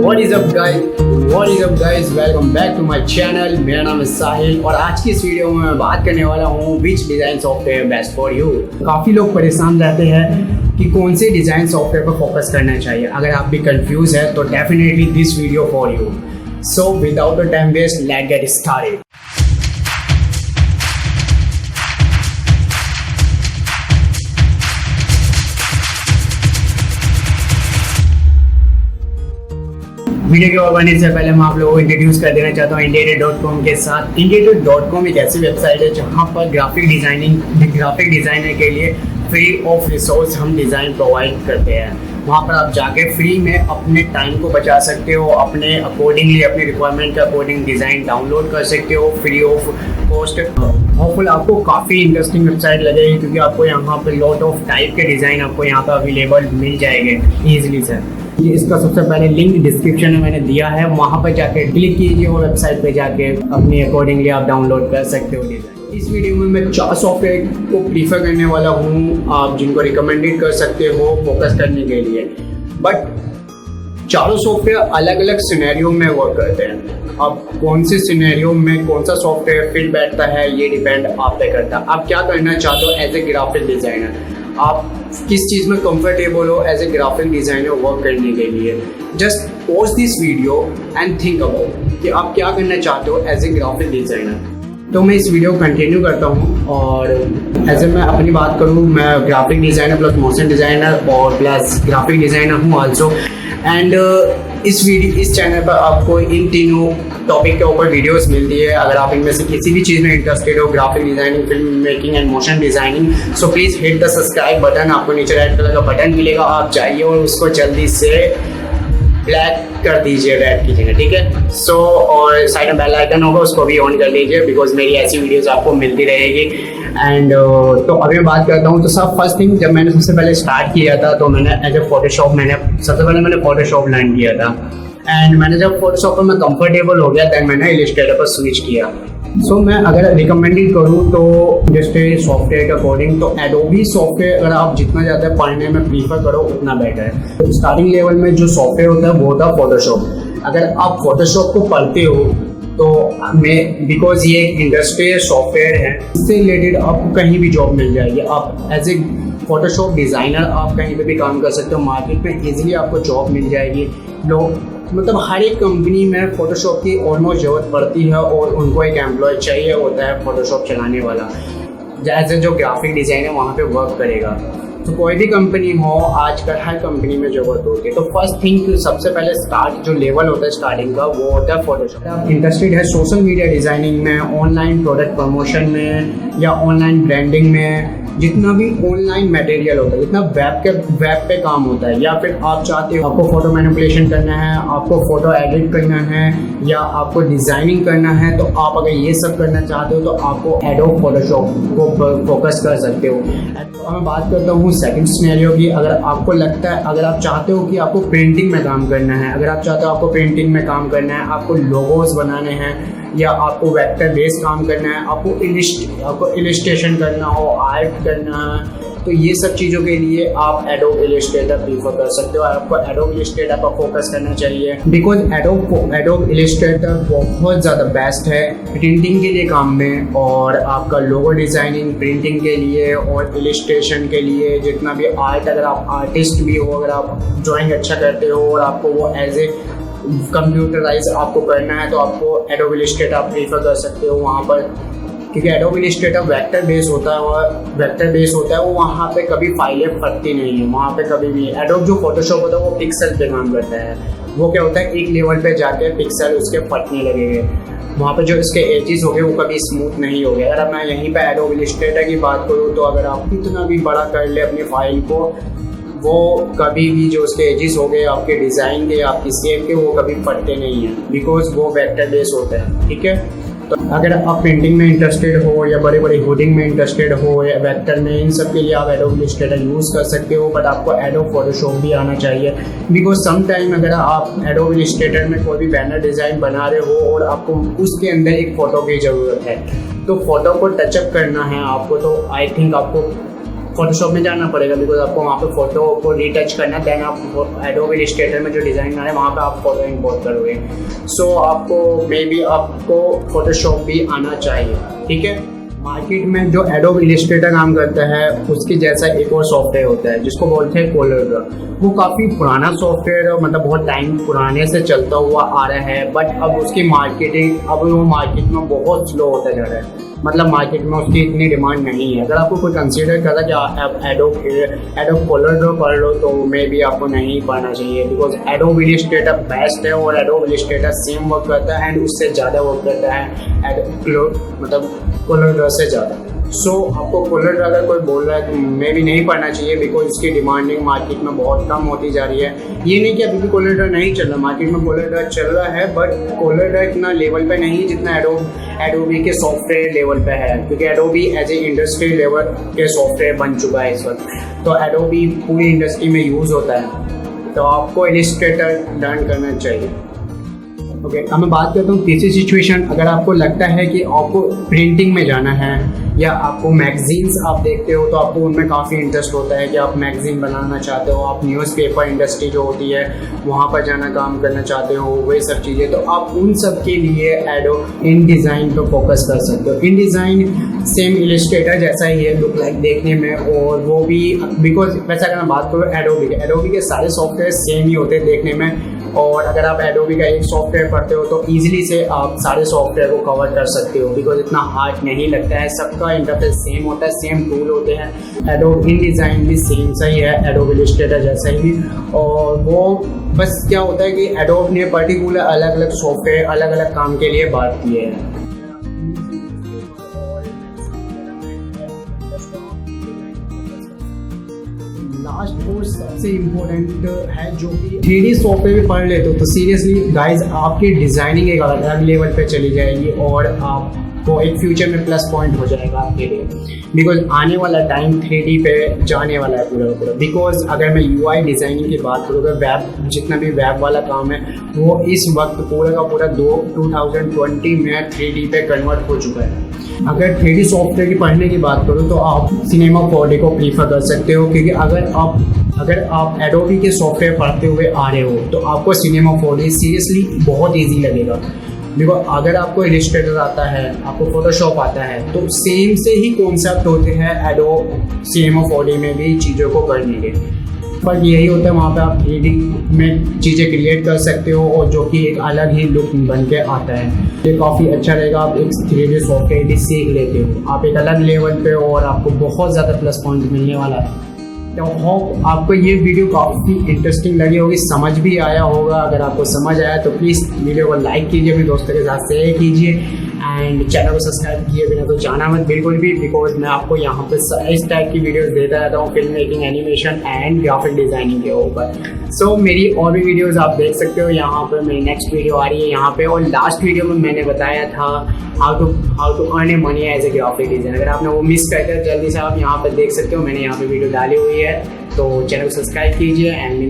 What is up guys, welcome back to my channel। मेरा नाम है साहिल और आज की इस वीडियो में मैं बात करने वाला हूँ which design software best for you. काफ़ी लोग परेशान रहते हैं कि कौन से डिज़ाइन सॉफ्टवेयर पर फोकस करना चाहिए। अगर आप भी कंफ्यूज है तो definitely this video for you. So without a time waste let's get started. Video के और बनने से पहले मैं आप लोगों को इंट्रोड्यूस कर देना चाहता हूँ INDIATER.com के साथ। INDIATER.com एक ऐसी वेबसाइट है जहाँ पर ग्राफिक डिज़ाइनर के लिए फ्री ऑफ रिसोर्स हम डिज़ाइन प्रोवाइड करते हैं। वहाँ पर आप जाके फ्री में अपने टाइम को बचा सकते हो, अपने अकॉर्डिंगली अपने रिक्वायरमेंट के अकॉर्डिंग डिज़ाइन डाउनलोड कर सकते हो फ्री ऑफ कॉस्ट। होपफुल आपको काफ़ी इंटरेस्टिंग वेबसाइट लगेगी क्योंकि आपको यहाँ पर लॉट ऑफ टाइप के डिज़ाइन आपको यहाँ पर अवेलेबल मिल जाएंगे ईजिली से। इसका सबसे पहले लिंक डिस्क्रिप्शन में मैंने दिया है, वहाँ पर जाके क्लिक कीजिए और वेबसाइट पे जाके अपने अकॉर्डिंगली आप डाउनलोड कर सकते हो डिज़ाइन। इस वीडियो में मैं 4 सॉफ्टवेयर को प्रीफर करने वाला हूँ आप जिनको रिकमेंडेड कर सकते हो फोकस करने के लिए। बट चारों सॉफ्टवेयर अलग अलग सिनेरियो में वर्क करते हैं। अब कौन से सिनेरियो में कौन सा सॉफ्टवेयर फिट बैठता है ये डिपेंड आप पे करता है। आप क्या करना चाहते हो एज ए ग्राफिक डिज़ाइनर, आप किस चीज़ में कंफर्टेबल हो as a graphic designer work करने के लिए। Just pause this video and think about कि आप क्या करना चाहते हो एज ए ग्राफिक डिज़ाइनर। तो मैं इस वीडियो को कंटिन्यू करता हूँ और एज ए मैं अपनी बात करूँ, मैं graphic designer plus motion designer और प्लस ग्राफिक डिज़ाइनर हूँ आल्सो। एंड इस चैनल पर आपको इन तीनों टॉपिक के ऊपर वीडियोस मिलती है। अगर आप इनमें से किसी भी चीज़ में इंटरेस्टेड हो, graphic designing, film making and motion designing, so please hit the subscribe button. आपको नीचे रेड कलर का बटन मिलेगा, आप चाहिए और उसको जल्दी से ब्लैक कर दीजिए, रेड कीजिएगा, ठीक है। सो और साइड में बेल आइकन होगा उसको भी ऑन कर लीजिए बिकॉज मेरी ऐसी वीडियोस आपको मिलती रहेगी। एंड तो अभी मैं बात करता हूँ तो सब फर्स्ट थिंग जब मैंने सबसे पहले स्टार्ट किया था तो मैंने एज ए फोटोशॉप सबसे पहले मैंने फोटोशॉप लर्न किया था। एंड मैंने जब फोटोशॉप पर मैं कंफर्टेबल हो गया देन मैंने इलस्ट्रेटर पर स्विच किया। सो मैं अगर रिकमेंडेड करूँ तो जैसे सॉफ्टवेयर के अकॉर्डिंग तो एडोबी सॉफ्टवेयर अगर आप जितना ज़्यादा पढ़ने में प्रीफर करो उतना बेटर है। तो स्टार्टिंग लेवल में जो सॉफ्टवेयर होता है वो होता है फोटोशॉप। अगर आप फोटोशॉप को पढ़ते हो तो मैं बिकॉज ये एक इंडस्ट्रियल सॉफ्टवेयर है, इससे रिलेटेड आपको कहीं भी जॉब मिल जाएगी। आप एज ए फोटोशॉप डिज़ाइनर आप कहीं पे भी काम कर सकते हो, मार्केट में इजीली आपको जॉब मिल जाएगी। लोग मतलब हर एक कंपनी में फोटोशॉप की ऑलमोस्ट ज़रूरत पड़ती है और उनको एक एम्प्लॉय चाहिए होता है फोटोशॉप चलाने वाला, जैसे जो ग्राफिक डिज़ाइनर वहाँ पे वर्क करेगा। तो कोई भी कंपनी हो आजकल हर कंपनी में ज़रूरत होती है। तो फर्स्ट थिंग सबसे पहले स्टार्ट जो लेवल होता है स्टार्टिंग का वो होता है फोटोशॉप। आप इंटरेस्टेड है सोशल मीडिया डिज़ाइनिंग में, ऑनलाइन प्रोडक्ट प्रमोशन में या ऑनलाइन ब्रांडिंग में, जितना भी ऑनलाइन मटेरियल होता है, जितना वेब पे काम होता है, या फिर आप चाहते हो आपको फोटो मैनिपुलेशन करना है, आपको फोटो एडिट करना है या आपको डिज़ाइनिंग करना है, तो आप अगर ये सब करना चाहते हो तो आपको एडोब फोटोशॉप को फोकस कर सकते हो। तो मैं बात करता हूँ सेकंड सिनेरियो की। अगर आपको लगता है, अगर आप चाहते हो कि आपको प्रिंटिंग में काम करना है, अगर आप चाहते हो आपको प्रिंटिंग में काम करना है, आपको लोगोस बनाने हैं या आपको वेक्टर बेस काम करना है, आपको इलस्ट्रेशन करना हो, आर्ट करना है, तो ये सब चीज़ों के लिए आप एडोब इलस्ट्रेटर प्रीफर कर सकते हो। आपको एडोब इलस्ट्रेटर पर फोकस करना चाहिए बिकॉज एडोब इलस्ट्रेटर बहुत ज़्यादा बेस्ट है प्रिंटिंग के लिए काम में, और आपका लोगो डिज़ाइनिंग प्रिंटिंग के लिए और इलस्ट्रेशन के लिए, जितना भी आर्ट, अगर आप आर्टिस्ट भी हो, अगर आप ड्राइंग अच्छा करते हो और आपको वो एज ए कंप्यूटराइज आपको करना है तो आपको एडोब इलस्ट्रेटर आप प्रीफर कर सकते हो वहाँ पर, क्योंकि एडोब इलस्ट्रेटर वेक्टर बेस होता है वो वहाँ पे कभी फाइलें फटती नहीं है वहाँ पे कभी भी। एडोब जो फोटोशॉप होता है वो पिक्सल पे काम करता है। वो क्या होता है, एक लेवल पे जाके पिक्सल उसके फटने लगेंगे, वहाँ पे जो इसके एजेस हो गए वो कभी स्मूथ नहीं हो गए। अगर मैं यहीं पे एडोब इलस्ट्रेटर की बात करूँ तो अगर आप कितना भी बड़ा कर ले अपनी फाइल को, वो कभी भी जो उसके एजेस हो गए आपके डिज़ाइन के, आपकी शेप के, वो कभी फटते नहीं हैं बिकॉज वो वेक्टर बेस होता है, ठीक है। तो अगर आप प्रिंटिंग में इंटरेस्टेड हो या बड़े बड़े होर्डिंग में इंटरेस्टेड हो या वेक्टर में, इन सब के लिए आप एडोब इलस्ट्रेटर यूज़ कर सकते हो। बट आपको एडोब फोटोशॉप भी आना चाहिए बिकॉज सम टाइम अगर आप एडोब इलस्ट्रेटर में कोई भी बैनर डिज़ाइन बना रहे हो और आपको उसके अंदर एक फ़ोटो की ज़रूरत है, तो फोटो को टचअप करना है आपको, तो आई थिंक आपको फोटोशॉप में जाना पड़ेगा, बिकॉज आपको वहाँ पे फोटो को रीटच करना, देन आप एडोब इलस्ट्रेटर में जो डिज़ाइन बना है वहाँ पे आप फोटो इंपोर्ट करोगे। सो आपको मे बी आपको फोटोशॉप भी आना चाहिए, ठीक है। मार्केट में जो एडोब इलस्ट्रेटर काम करता है उसके जैसा एक और सॉफ्टवेयर होता है जिसको बोलते हैं कोलर। वो काफ़ी पुराना सॉफ्टवेयर है, मतलब बहुत टाइम पुराने से चलता हुआ आ रहा है, बट अब उसकी मार्केटिंग, अब वो मार्केट में बहुत स्लो होता जा रहा है, मतलब मार्केट में उसकी इतनी डिमांड नहीं है। अगर आपको कोई कंसीडर करा कि आप एडोब कोलर ड्रॉ कर लो तो मे बी आपको नहीं पढ़ना चाहिए, बिकॉज एडोब इलस्ट्रेटर बेस्ट है और एडोब इलस्ट्रेटर सेम वर्क करता है एंड उससे ज़्यादा वर्क करता है मतलब कोलर ड्रॉ से ज़्यादा। सो आपको कोलर ड्रॉ अगर कोई बोल रहा है तो मे भी नहीं पढ़ना चाहिए, बिकॉज इसकी डिमांडिंग मार्केट में बहुत कम होती जा रही है। ये नहीं कि अभी भी कोलर ड्रॉ नहीं चल रहा, मार्केट में कोलर ड्रॉ चल रहा है, बट कोलर ड्रॉ इतना लेवल पे नहीं है जितना एडोबी के सॉफ्टवेयर लेवल पे है, क्योंकि Adobe as a industry level के सॉफ्टवेयर बन चुका है इस वक्त। तो एडोबी पूरी इंडस्ट्री में यूज़ होता है, तो आपको इलस्ट्रेटर लर्न करना चाहिए। ओके, अब मैं बात करता हूँ तीसरी सिचुएशन। अगर आपको लगता है कि आपको प्रिंटिंग में जाना है या आपको मैगजीन्स आप देखते हो तो आपको उनमें काफ़ी इंटरेस्ट होता है कि आप मैगजीन बनाना चाहते हो, आप न्यूज़पेपर इंडस्ट्री जो होती है वहाँ पर जाना काम करना चाहते हो, वही सब चीज़ें, तो आप उन सब के लिए एडोब इन डिज़ाइन पर फोकस कर सकते हो। इन डिज़ाइन सेम इलस्ट्रेटर जैसा ही है लुक लाइक देखने में, और वो भी बिकॉज वैसे अगर मैं बात करूँ एडोबी के सारे सॉफ्टवेयर सेम ही होते हैं देखने में, और अगर आप एडोबी का एक सॉफ्टवेयर पढ़ते हो तो ईजिली से आप सारे सॉफ्टवेयर को कवर कर सकते हो, बिकॉज इतना हार्ड नहीं लगता है, सबका इंटरफेस सेम होता है, सेम टूल होते हैं। एडोब इन डिज़ाइन भी सेम सा ही है एडोब इलस्ट्रेटर जैसा ही, और वो बस क्या होता है कि एडोब ने पर्टिकुलर अलग अलग सॉफ्टवेयर अलग अलग काम के लिए बात किए हैं। लास्ट और सबसे इम्पोर्टेंट है जो कि 3D सॉफ्टवेयर पढ़ लेते हो तो सीरियसली गाइज आपकी डिज़ाइनिंग एक अलग लेवल पे चली जाएगी और आपको एक फ्यूचर में प्लस पॉइंट हो जाएगा आपके लिए, बिकॉज आने वाला टाइम 3D पे जाने वाला है पूरा। बिकॉज अगर मैं UI डिज़ाइनिंग की बात करूँ तो वेब जितना भी वेब वाला काम है वो इस वक्त पूरा का पूरा 2020 में 3D पे कन्वर्ट हो चुका है। अगर 3D सॉफ्टवेयर की पढ़ने की बात करूँ तो आप सिनेमा 4D को प्रीफर कर सकते हो, क्योंकि अगर आप एडोबी के सॉफ्टवेयर पढ़ते हुए आ रहे हो तो आपको सिनेमा 4D सीरियसली बहुत ईजी लगेगा। बिकॉज अगर आपको इलस्ट्रेटर आता है, आपको फोटोशॉप आता है, तो सेम से ही कॉन्सेप्ट होते हैं एडोब सिनेमा 4D में भी चीज़ों को करने के। पर यही होता है वहाँ पे आप 3D में चीज़ें क्रिएट कर सकते हो और जो कि एक अलग ही लुक बन के आता है। ये काफ़ी अच्छा रहेगा, आप एक 3D सॉफ्टवेयर भी सीख लेते हो, आप एक अलग लेवल पे, और आपको बहुत ज़्यादा प्लस पॉइंट मिलने वाला है। तो होप आपको ये वीडियो काफ़ी इंटरेस्टिंग लगी होगी, समझ भी आया होगा। अगर आपको समझ आया तो प्लीज़ वीडियो को लाइक कीजिए, अपने दोस्तों के साथ शेयर कीजिए, एंड चैनल को सब्सक्राइब किए बिना तो जाना मत बिल्कुल भी, बिकॉज मैं आपको यहाँ पर इस टाइप की वीडियोस देता रहता हूँ film making, animation and graphic designing के ऊपर। सो मेरी और भी वीडियोस आप देख सकते हो यहाँ पर। मेरी नेक्स्ट वीडियो आ रही है यहाँ पे, और लास्ट वीडियो में मैंने बताया था how to earn a money as a graphic design. अगर आपने वो मिस कर दिया जल्दी से आप यहाँ पर देख सकते हो, मैंने यहाँ पर वीडियो डाली हुई है, तो चैनल को सब्सक्राइब कीजिए एंड